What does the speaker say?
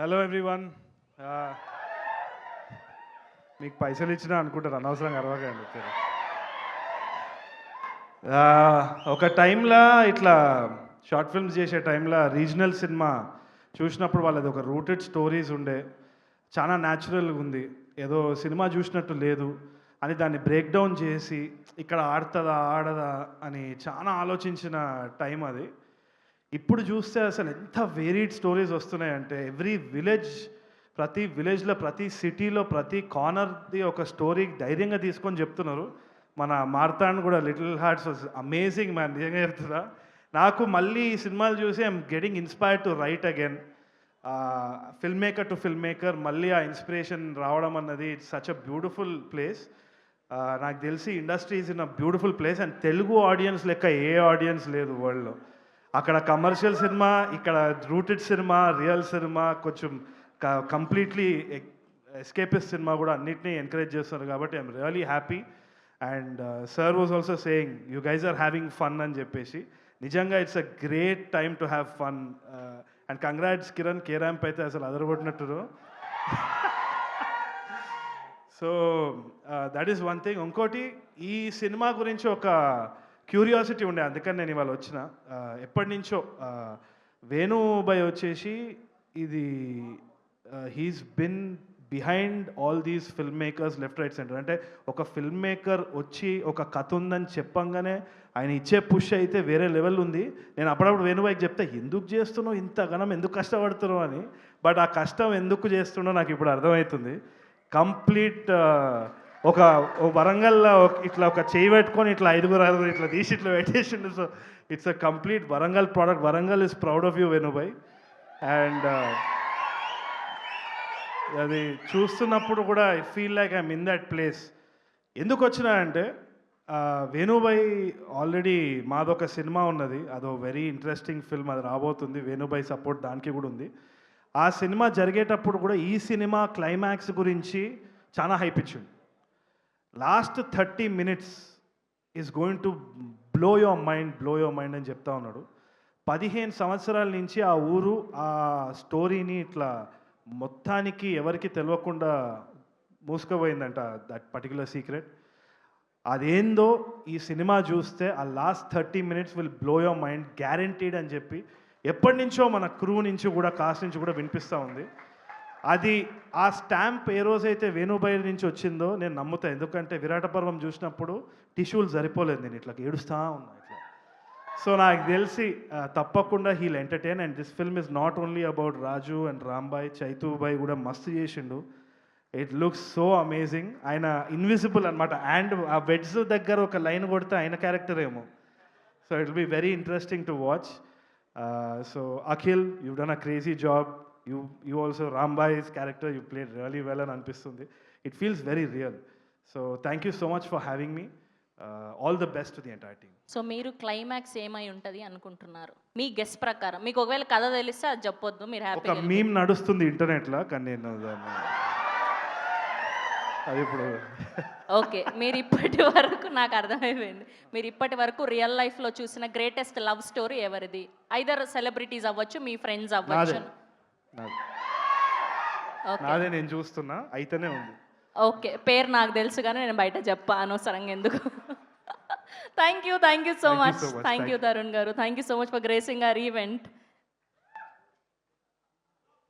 Hello everyone. మీకు పైసలు ఇచ్చినా అనుకుంటారు, అనవసరంగా అరవకండి. ఒక టైంలో ఇట్లా షార్ట్ ఫిల్మ్స్ చేసే టైంలో రీజనల్ సినిమా చూసినప్పుడు వాళ్ళది ఒక రూటెడ్ స్టోరీస్ ఉండే, చాలా న్యాచురల్గా ఉంది, ఏదో సినిమా చూసినట్టు లేదు అని దాన్ని బ్రేక్ డౌన్ చేసి ఇక్కడ ఆడుతుందా ఆడదా అని చాలా ఆలోచించిన టైం అది. ఇప్పుడు చూస్తే అసలు ఎంత వేరీడ్ స్టోరీస్ వస్తున్నాయంటే ఎవ్రీ విలేజ్, ప్రతి విలేజ్లో, ప్రతి సిటీలో, ప్రతి కార్నర్ది ఒక స్టోరీ ధైర్యంగా తీసుకొని చెప్తున్నారు. మన మార్తాండ్ కూడా little hearts was amazing man, నిజంగా చెప్తున్నా. నాకు మళ్ళీ ఈ సినిమాలు చూసి I'm getting inspired to right again. Film maker to film maker మళ్ళీ ఆ ఇన్స్పిరేషన్ రావడం అన్నది it's such a beautiful place. నాకు తెలిసి industry is in a beautiful place and Telugu audience లెక్క ఏ ఆడియన్స్ లేదు వరల్డ్లో. అక్కడ కమర్షియల్ సినిమా, ఇక్కడ రూటెడ్ సినిమా, రియల్ సినిమా, కొంచెం కంప్లీట్లీ ఎస్కేపిస్ట్ సినిమా కూడా అన్నిటినీ ఎంకరేజ్ చేస్తున్నారు కాబట్టి I'm really happy. And sir was also saying you guys are having fun అని చెప్పేసి, నిజంగా it's a great time to have fun. And congrats Kiran, K ramp అయితే అసలు అదరగొట్టినట్టు. So that is one thing. ఇంకోటి, ఈ సినిమా గురించి ఒక క్యూరియాసిటీ ఉండే, అందుకని నేను ఇవాళ వచ్చిన. ఎప్పటి నుంచో వేణుబాయ్ వచ్చేసి ఇది he's been behind all these film makers left right centre. అంటే ఒక ఫిల్మ్ మేకర్ వచ్చి ఒక కథ ఉందని చెప్పంగానే ఆయన ఇచ్చే పుష్ అయితే వేరే లెవెల్ ఉంది. నేను అప్పుడప్పుడు వేణుబాయికి చెప్తే ఎందుకు చేస్తున్నావు ఇంత ఘనం, ఎందుకు కష్టపడుతున్నావు అని. బట్ ఆ కష్టం ఎందుకు చేస్తున్నావు నాకు ఇప్పుడు అర్థమవుతుంది. కంప్లీట్ ఒక వరంగల్లో ఇట్లా ఒక చేయి పెట్టుకొని ఇట్లా ఐదుగురు ఇట్లా తీసి ఇట్లా పెట్టేసిండు. So it's a complete Warangal product. Warangal is proud of you Venubhai. And అది చూస్తున్నప్పుడు కూడా I feel like I'm in that place. ఎందుకు వచ్చినా అంటే వేణుబాయ్ ఆల్రెడీ మాదొక సినిమా ఉన్నది, అదో వెరీ ఇంట్రెస్టింగ్ ఫిల్మ్, అది రాబోతుంది. వేణుబాయ్ సపోర్ట్ దానికి కూడా ఉంది. ఆ సినిమా జరిగేటప్పుడు కూడా ఈ సినిమా క్లైమాక్స్ గురించి చాలా హైప్ ఇచ్చింది. Last 30 minutes is going to blow your mind అని చెప్తా ఉన్నాడు. 15 సంవత్సరాల నుంచి ఆ ఊరు ఆ స్టోరీని ఇట్లా మొత్తానికి ఎవరికి తెలియకుండా మూసుకుపోయిందంట, దట్ పర్టికులర్ సీక్రెట్. అదేందో ఈ సినిమా చూస్తే ఆ last 30 minutes will blow your mind guaranteed అని చెప్పి ఎప్పటి నుంచో మన క్రూ నుంచి కూడా, కాస్ట్ నుంచి కూడా వినిపిస్తూ ఉంది. అది ఆ స్టాంప్ ఏ రోజైతే వేణుబాయ్ నుంచి వచ్చిందో నేను నమ్ముతా. ఎందుకంటే విరాట పర్వం చూసినప్పుడు టిష్యూలు సరిపోలేదు, నేను ఇట్లా ఏడుస్తూ ఉన్నా ఇట్లా. సో నాకు తెలిసి తప్పకుండా heal entertain. And this film is not only about Raju and Rambai, Chaitubhai కూడా మస్తు చేసిండు. It looks so amazing. ఆయన ఇన్విజిబుల్ అనమాట, అండ్ ఆ బెడ్స్ దగ్గర ఒక లైన్ కొడితే ఆయన క్యారెక్టర్ ఏమో. So it will be very interesting to watch. So Akhil, you done a crazy job. You also, Rambai's character, you played really well and అనిపిస్తుంది. It feels very real. So thank you so much for having me. All the best to the entire team. So మీరు climax ఏమై ఉంటుంది అనుకుంటున్నారు మీ guess ప్రకారం? మీకు ఒకవేళ కథ తెలిస్తే అది చెప్పొద్దు, మీరు హ్యాపీగా. ఒక మీమ్ నడుస్తుంది ఇంటర్నెట్లో, కానీ నేను అది ఇప్పుడు ఓకే. మీరు ఇప్పటి వరకు నాకు అర్థమైపోయింది, మీరు ఇప్పటి వరకు రియల్ లైఫ్లో చూసిన గ్రేటెస్ట్ లవ్ స్టోరీ ఎవరిది? ఐదర్ సెలబ్రిటీస్ అవ్వచ్చు, మీ ఫ్రెండ్స్ అవ్వచ్చు. నాదే, నేను చూస్తున్నా, అయితేనే ఉంది. ఓకే, పేరు నాకు తెలుసు కానీ నేను బయట చెప్పా అనవసరంగా ఎందుకు. Thank you so much. Thank you Tarun garu. Thank you so much for gracing our event.